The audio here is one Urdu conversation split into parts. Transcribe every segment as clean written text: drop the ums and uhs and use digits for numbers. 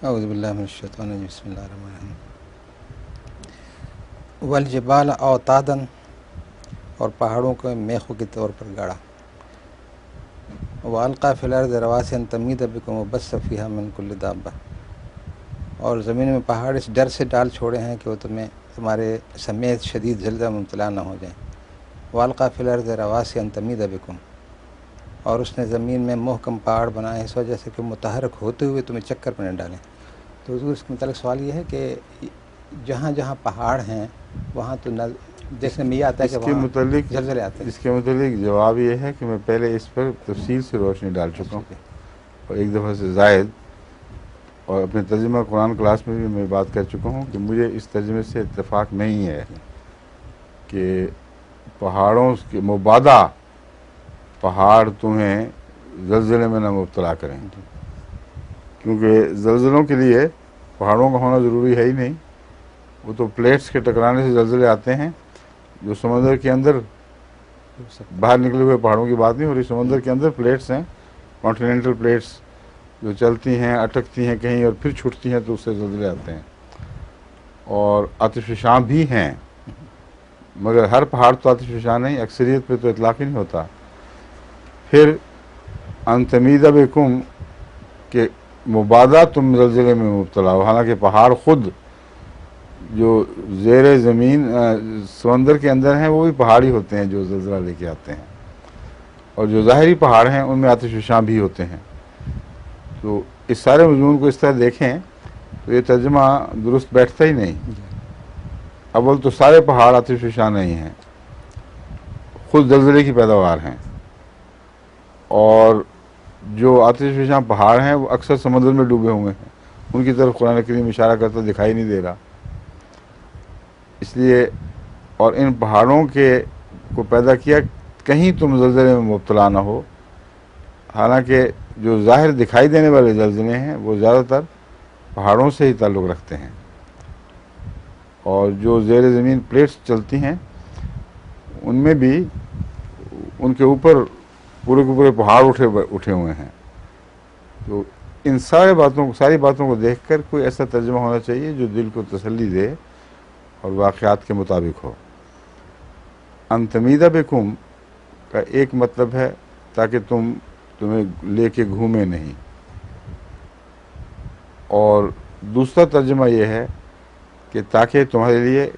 اعوذ باللہ من الشیطان الرجیم، بسم اللہ الرحمن الرحیم۔ والجبال اوتادا، اور پہاڑوں کو میخوں کے طور پر گاڑا۔ والقا فی الارض رواسیا ان تمید بکم وبث فیہا من کل دابہ، اور زمین میں پہاڑ اس ڈر سے ڈال چھوڑے ہیں کہ وہ تمہارے سمیت شدید زلزلہ مبتلا نہ ہو جائیں۔ والقا فی الارض رواسیا ان تمید بکم، اور اس نے زمین میں محکم پہاڑ بنائے اس وجہ سے کہ متحرک ہوتے ہوئے تمہیں چکر میں نہ ڈالیں۔ تو حضور اس کے متعلق سوال یہ ہے کہ جہاں جہاں پہاڑ ہیں وہاں تو دیکھنے میں یہ آتا ہے کہ وہاں زلزلے آتے ہیں۔ اس کے متعلق جواب یہ ہے کہ میں پہلے اس پر تفصیل سے روشنی ڈال چکا ہوں اور ایک دفعہ سے زائد، اور اپنے ترجمہ قرآن کلاس میں بھی میں بات کر چکا ہوں کہ مجھے اس ترجمے سے اتفاق نہیں ہے کہ پہاڑوں کے مبادا پہاڑ تمہیں زلزلے میں نہ مبتلا کریں، کیونکہ زلزلوں کے لیے پہاڑوں کا ہونا ضروری ہے ہی نہیں، وہ تو پلیٹس کے ٹکرانے سے زلزلے آتے ہیں جو سمندر کے اندر باہر نکلے ہوئے پہاڑوں کی بات نہیں ہو رہی، سمندر کے اندر پلیٹس ہیں، کانٹیننٹل پلیٹس جو چلتی ہیں اٹکتی ہیں کہیں اور پھر چھٹتی ہیں تو اس سے زلزلے آتے ہیں، اور آتش فشاں بھی ہیں، مگر ہر پہاڑ تو آتش فشاں نہیں، اکثریت پہ تو اطلاق ہی نہیں ہوتا۔ پھر ان تمیدہ بکم، کہ مبادا تم زلزلے میں مبتلا ہو، حالانکہ پہاڑ خود جو زیر زمین سمندر کے اندر ہیں وہ بھی پہاڑی ہوتے ہیں جو زلزلہ لے کے آتے ہیں، اور جو ظاہری پہاڑ ہیں ان میں آتش فشاں بھی ہوتے ہیں۔ تو اس سارے مضمون کو اس طرح دیکھیں تو یہ ترجمہ درست بیٹھتا ہی نہیں۔ اول تو سارے پہاڑ آتش فشاں نہیں ہیں، خود زلزلے کی پیداوار ہیں، اور جو آتش فشاں پہاڑ ہیں وہ اکثر سمندر میں ڈوبے ہوئے ہیں، ان کی طرف قرآن کریم اشارہ کرتا دکھائی نہیں دے رہا، اس لیے اور ان پہاڑوں کے کو پیدا کیا کہیں تم زلزلے میں مبتلا نہ ہو، حالانکہ جو ظاہر دکھائی دینے والے زلزلے ہیں وہ زیادہ تر پہاڑوں سے ہی تعلق رکھتے ہیں، اور جو زیر زمین پلیٹس چلتی ہیں ان میں بھی ان کے اوپر پورے کے پورے پہاڑ اٹھے ہوئے ہیں۔ تو ان ساری باتوں کو دیکھ کر کوئی ایسا ترجمہ ہونا چاہیے جو دل کو تسلی دے اور واقعات کے مطابق ہو۔ ان تمیدہ بکم کا ایک مطلب ہے تاکہ تمہیں لے کے گھومے نہیں، اور دوسرا ترجمہ یہ ہے کہ تاکہ تمہارے لیے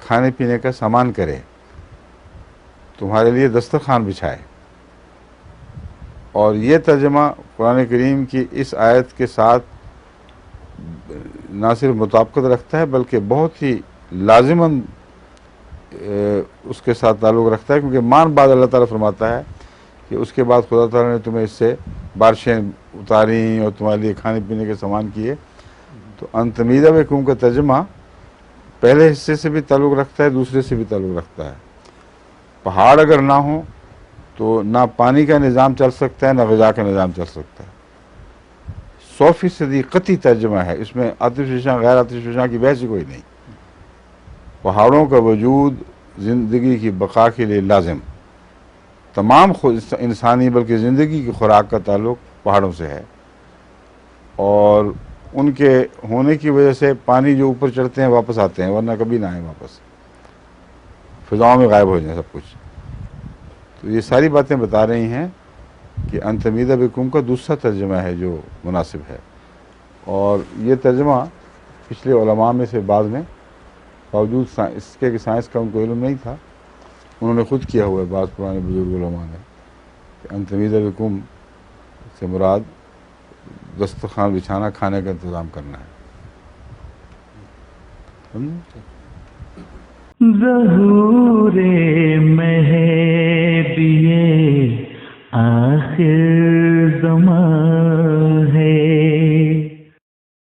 کھانے پینے کا سامان کرے، تمہارے لیے دسترخوان بچھائے۔ اور یہ ترجمہ قرآن کریم کی اس آیت کے ساتھ نہ صرف مطابقت رکھتا ہے بلکہ بہت ہی لازماً اس کے ساتھ تعلق رکھتا ہے، کیونکہ بعد اللہ تعالیٰ فرماتا ہے کہ اس کے بعد خدا تعالیٰ نے تمہیں اس سے بارشیں اتاریں اور تمہارے لیے کھانے پینے کے سامان کیے۔ تو ان تمیدہ بکم کا ترجمہ پہلے حصے سے بھی تعلق رکھتا ہے، دوسرے سے بھی تعلق رکھتا ہے۔ پہاڑ اگر نہ ہوں تو نہ پانی کا نظام چل سکتا ہے نہ غذا کا نظام چل سکتا ہے۔ 100% قطعی ترجمہ ہے، اس میں آتش فشاں غیر آتش فشاں کی بحث ہی کوئی نہیں۔ پہاڑوں کا وجود زندگی کی بقا کے لیے لازم، تمام انسانی بلکہ زندگی کی خوراک کا تعلق پہاڑوں سے ہے، اور ان کے ہونے کی وجہ سے پانی جو اوپر چڑھتے ہیں واپس آتے ہیں، ورنہ کبھی نہ آئیں واپس، فضاؤں میں غائب ہو جائیں سب کچھ۔ تو یہ ساری باتیں بتا رہی ہیں کہ ان تمیدہ بکم کا دوسرا ترجمہ ہے جو مناسب ہے، اور یہ ترجمہ پچھلے علماء میں سے بعض نے، باوجود اس کے کہ سائنس کا ان کو علم نہیں تھا، انہوں نے خود کیا ہوا ہے، بعض پرانے بزرگ علماء نے، کہ ان تمیدہ بکم سے مراد دسترخوان بچھانا، کھانے کا انتظام کرنا ہے۔ ظہور